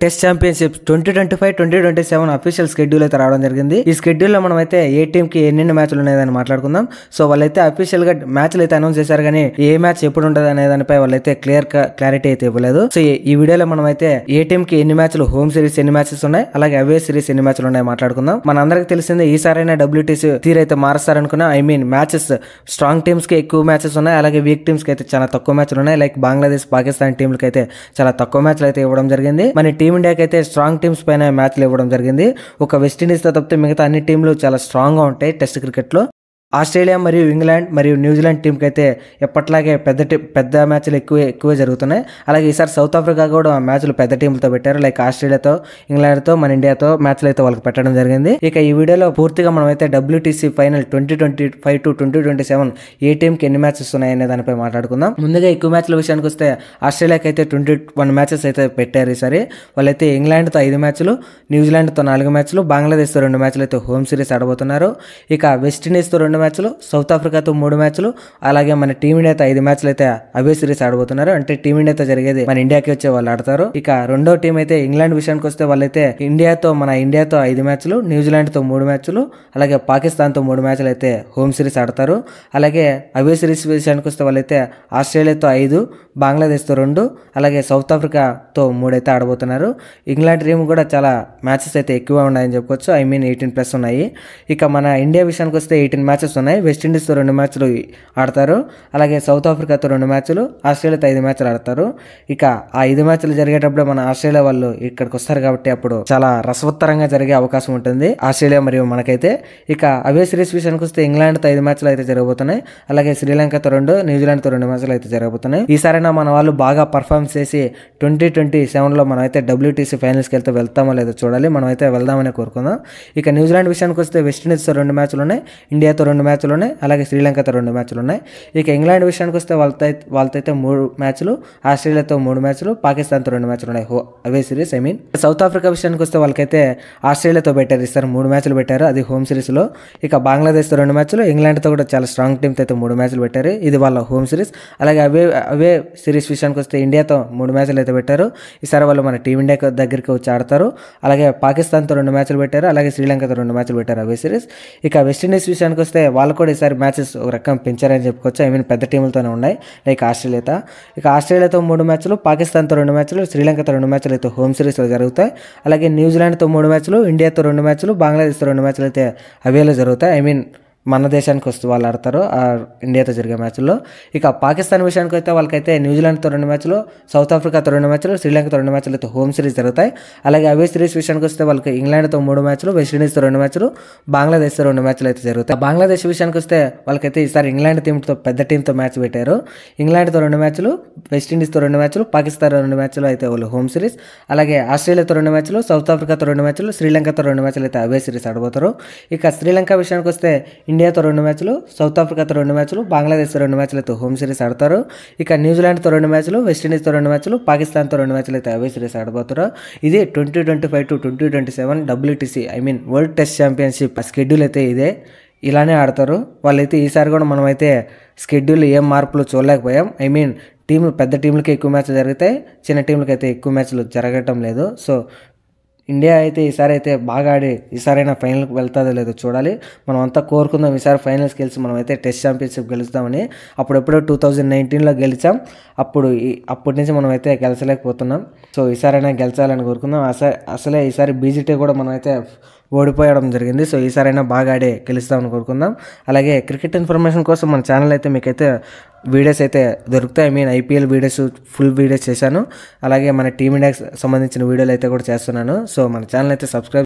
Test championship 2025-2027 official schedule అయితే రావడం జరిగింది. ఈ షెడ్యూల్లో మనం అయితే ఏ టీమ్ కి ఎన్ని మ్యాచ్లు ఉన్నాయని మాట్లాడుకుందాం. సో వాళ్ళైతే అఫీషియల్ గా మ్యాచ్లు అయితే అనౌన్స్ చేశారు, కానీ ఏ మ్యాచ్ ఎప్పుడు ఉంటుంది అనే దానిపై వాళ్ళైతే క్లారిటీ అయితే ఇవ్వలేదు. సో ఈ వీడియోలో మనం అయితే ఏ టీమ్ కి ఎన్ని మ్యాచ్లు, హోమ్ సిరీస్ ఎన్ని మ్యాచెస్ ఉన్నాయి, అలాగే అవే సిరీస్ ఎన్ని మ్యాచ్లు ఉన్నాయి మాట్లాడుకుందాం. మన అందరికి తెలిసిందే ఈసారైనా WTC తీరైతే మారుస్తారనుకున్నా. మ్యాచెస్ స్ట్రాంగ్ టీమ్స్ కి ఎక్కువ మ్యాచెస్ ఉన్నాయి, అలాగే వీక్ టీమ్స్ కి అయితే చాలా తక్కువ మ్యాచ్లు ఉన్నాయి. లైక్ బంగ్లాదేశ్, పాకిస్తాన్ టీంలకి అయితే చాలా తక్కువ మ్యాచ్లు అయితే ఇవ్వడం జరిగింది. మన టీమిండియాకి అయితే స్ట్రాంగ్ టీమ్స్ పైన మ్యాచ్లు ఇవ్వడం జరిగింది. ఒక వెస్టిండీస్ తో తప్పితే మిగతా అన్ని టీంలు చాలా స్ట్రాంగ్ గా ఉంటాయి టెస్ట్ క్రికెట్ లో. ఆస్ట్రేలియా మరియు ఇంగ్లాండ్ మరియు న్యూజిలాండ్ టీంకి అయితే ఎప్పట్లాగే పెద్ద మ్యాచ్లు ఎక్కువే జరుగుతున్నాయి. అలాగే ఈసారి సౌత్ ఆఫ్రికా కూడా మ్యాచ్లు పెద్ద టీంలతో పెట్టారు. లైక్ ఆస్ట్రేలియాతో, ఇంగ్లాండ్తో, మన ఇండియాతో మ్యాచ్లు అయితే వాళ్ళకి పెట్టడం జరిగింది. ఇక ఈ వీడియోలో పూర్తిగా మనం అయితే WTC ఫైనల్ 2025-2027 ఏ టీంకి ఎన్ని మ్యాచెస్ ఉన్నాయనే దానిపై మాట్లాడుకుందాం. ముందుగా ఎక్కువ మ్యాచ్ల విషయానికి వస్తే ఆస్ట్రేలియాకి అయితే 21 మ్యాచెస్ అయితే పెట్టారు ఈసారి. వాళ్ళైతే ఇంగ్లాండ్తో 5 మ్యాచ్లు, న్యూజిలాండ్తో 4 మ్యాచ్లు, బంగ్లాదేశ్తో 2 మ్యాచ్లు అయితే హోమ్ సిరీస్ ఆడబోతున్నారు. ఇక వెస్టిండీస్తో 2 మ్యాచ్లు, సౌత్ ఆఫ్రికాతో 3 మ్యాచ్లు, అలాగే మన టీమిండియాతో 5 మ్యాచ్లు అయితే అవే సిరీస్ ఆడబోతున్నారు. అంటే టీమిండియాతో జరిగేది మన ఇండియాకి వచ్చే వాళ్ళు ఆడతారు. ఇక రెండో టీం అయితే ఇంగ్లాండ్ విషయానికి వస్తే వాళ్ళైతే మన ఇండియాతో 5 మ్యాచ్లు, న్యూజిలాండ్తో 3 మ్యాచ్లు, అలాగే పాకిస్తాన్తో 3 మ్యాచ్లు అయితే హోమ్ సిరీస్ ఆడతారు. అలాగే అవే సిరీస్ విషయానికి వస్తే వాళ్ళైతే ఆస్ట్రేలియాతో 5, బంగ్లాదేశ్తో 2, అలాగే సౌత్ ఆఫ్రికాతో 3 అయితే ఆడబోతున్నారు. ఇంగ్లాండ్ టీం కూడా చాలా మ్యాచెస్ అయితే ఎక్కువ ఉన్నాయని చెప్పుకోవచ్చు. 18+ ఉన్నాయి. ఇక మన ఇండియా విషయానికి వస్తే 18 మ్యాచెస్ ఉన్నాయి. వెస్టిండీస్తో 2 మ్యాచ్లు ఆడతారు, అలాగే సౌత్ ఆఫ్రికాతో 2 మ్యాచ్లు, ఆస్ట్రేలియాతో 5 మ్యాచ్లు ఆడతారు. ఇక ఆ 5 మ్యాచ్లు జరిగేటప్పుడు మన ఆస్ట్రేలియా వాళ్ళు ఇక్కడికి వస్తారు కాబట్టి అప్పుడు చాలా రసవత్తరంగా జరిగే అవకాశం ఉంటుంది ఆస్ట్రేలియా మరియు మనకైతే. ఇక అవే సిరీస్ విషయానికి వస్తే ఇంగ్లాండ్తో 5 మ్యాచ్లు అయితే జరగబోతున్నాయి, అలాగే శ్రీలంకతో 2, న్యూజిలాండ్తో 2 మ్యాచ్లు అయితే జరగబోతున్నాయి. ఈసారైనా మన వాళ్ళు బాగా పర్ఫార్మ్ చేసి 2027లో మనం అయితే WTC ఫైనల్స్కి వెళ్తామో లేదో చూడాలి. మనం అయితే వెళ్దామని కోరుకుందాం. ఇక న్యూజిలాండ్ విషయానికి వస్తే వెస్టిండీస్తో 2 మ్యాచ్లు ఉన్నాయి, ఇండియాతో 2 మ్యాచ్లు ఉన్నాయి, అలాగే శ్రీలంకతో 2 మ్యాచ్లు ఉన్నాయి. ఇక ఇంగ్లాండ్ విషయానికి వస్తే వాళ్ళతో 3 మ్యాచ్లు, ఆస్ట్రేలియాతో 3 మ్యాచ్లు, పాకిస్తాన్తో 2 మ్యాచ్లు ఉన్నాయి అవే సిరీస్. సౌత్ ఆఫ్రికా విషయానికి వస్తే వాళ్ళకైతే ఆస్ట్రేలియాతో పెట్టారు, ఈసారి 3 మ్యాచ్లు పెట్టారు, అది హోమ్ సిరీస్ లో. ఇక బంగ్లాదేశ్తో 2 మ్యాచ్లు, ఇంగ్లాండ్తో కూడా చాలా స్ట్రాంగ్ టీంతో అయితే 3 మ్యాచ్లు పెట్టారు, ఇది వాళ్ళ హోమ్ సిరీస్. అలాగే అవే సిరీస్ విషయానికి వస్తే ఇండియాతో 3 మ్యాచ్లు అయితే పెట్టారు, ఈసారి వాళ్ళు మన టీమిండియా దగ్గరికి వచ్చి ఆడతారు. అలాగే పాకిస్తాన్తో 2 మ్యాచ్లు పెట్టారు, అలాగే శ్రీలంకతో 2 మ్యాచ్లు పెట్టారు అవే సిరీస్. ఇక వెస్టిండీస్ విషయానికి వస్తే వాళ్ళు కూడా ఈసారి మ్యాచెస్ ఒక రకం పెంచారని చెప్పుకోవచ్చు. పెద్ద టీములతోనే ఉన్నాయి, లైక్ ఆస్ట్రేలియాతో. ఇక ఆస్ట్రేలియాతో 3 మ్యాచ్లు, పాకిస్తాన్తో 2 మ్యాచ్లు, శ్రీలంకతో 2 మ్యాచ్లు అయితే హోమ్ సిరీస్లో జరుగుతాయి. అలాగే న్యూజిలాండ్తో 3 మ్యాచ్లు, ఇండియాతో 2 మ్యాచ్లు, బంగ్లాదేశ్తో 2 మ్యాచ్లు అయితే అవేలో జరుగుతాయి. మన దేశానికి వస్తూ వాళ్ళు ఆడతారు ఆ ఇండియాతో జరిగే మ్యాచ్లో. ఇక పాకిస్తాన్ విషయానికి అయితే వాళ్ళకైతే న్యూజిలాండ్తో 2 మ్యాచ్లు, సౌత్ ఆఫ్రికాతో 2 మ్యాచ్లు, శ్రీలంకతో 2 మ్యాచ్లు అయితే హోమ్ సిరీస్ జరుగుతాయి. అలాగే అవే సిరీస్ విషయానికి వస్తే వాళ్ళకి ఇంగ్లాండ్తో 3 మ్యాచ్లు, వెస్టిండీస్తో 2 మ్యాచ్లు, బంగ్లాదేశ్తో 2 మ్యాచ్లు అయితే జరుగుతాయి. బంగ్లాదేశ్ విషయానికి వస్తే వాళ్ళకైతే ఈసారి ఇంగ్లాండ్ టీంతో పెద్ద టీంతో మ్యాచ్ పెట్టారు. ఇంగ్లాండ్తో 2 మ్యాచ్లు, వెస్టిండీస్తో 2 మ్యాచ్లు, పాకిస్తాన్ 2 మ్యాచ్లు అయితే వాళ్ళు హోమ్ సిరీస్. అలాగే ఆస్ట్రేలియాతో 2 మ్యాచ్లు, సౌత్ ఆఫ్రికాతో 2 మ్యాచ్లు, శ్రీలంకతో 2 మ్యాచ్లు అయితే అవే సిరీస్ ఆడబోతారు. ఇక శ్రీలంక విషయానికి వస్తే ఇండియాతో 2 మ్యాచ్లు, సౌత్ ఆఫ్రికాతో 2 మ్యాచ్లు, బంగ్లాదేశ్తో 2 మ్యాచ్లు అయితే హోమ్ సిరీస్ ఆడతారు. ఇక న్యూజిలాండ్తో 2 మ్యాచ్లు, వెస్టిండీస్తో 2 మ్యాచ్లు, పాకిస్తాన్తో 2 మ్యాచ్లు అయితే అవే సిరీస్ ఆడబోతారు. ఇది 2025-2027 WTC world test championship schedule అయితే ఇదే, ఇలానే ఆడతారు వాళ్ళైతే. ఈసారి కూడా మనం అయితే షెడ్యూల్ ఏం మార్పులు చూడలేకపోయాం. పెద్ద టీంలకి ఎక్కువ మ్యాచ్లు జరుగుతాయి, చిన్న టీంలకి అయితే ఎక్కువ మ్యాచ్లు జరగటం లేదు. సో ఇండియా అయితే ఈసారి అయితే బాగా ఆడి ఈసారైనా ఫైనల్కి వెళ్తాదో లేదో చూడాలి. మనం అంతా కోరుకుందాం ఈసారి ఫైనల్స్కి గెలిచి మనం అయితే టెస్ట్ ఛాంపియన్షిప్ గెలుస్తామని. అప్పుడెప్పుడో 2019లో గెలిచాం, అప్పటి నుంచి మనం అయితే గెలిచలేకపోతున్నాం. సో ఈసారైనా గెలిచాలని కోరుకుందాం. అసలే ఈసారి BGT కూడా మనం అయితే ఓడిపోయడం జరిగింది. సో ఈసారైనా బాగా ఆడే గెలుస్తామని కోరుకుందాం. అలాగే క్రికెట్ ఇన్ఫర్మేషన్ కోసం మన ఛానల్ అయితే మీకైతే వీడియోస్ అయితే దొరుకుతాయి. IPL వీడియోస్ ఫుల్ వీడియోస్ చేశాను, అలాగే మన టీమిండియాకి సంబంధించిన వీడియోలు అయితే కూడా చేస్తున్నాను. సో మన ఛానల్ అయితే సబ్స్క్రైబ్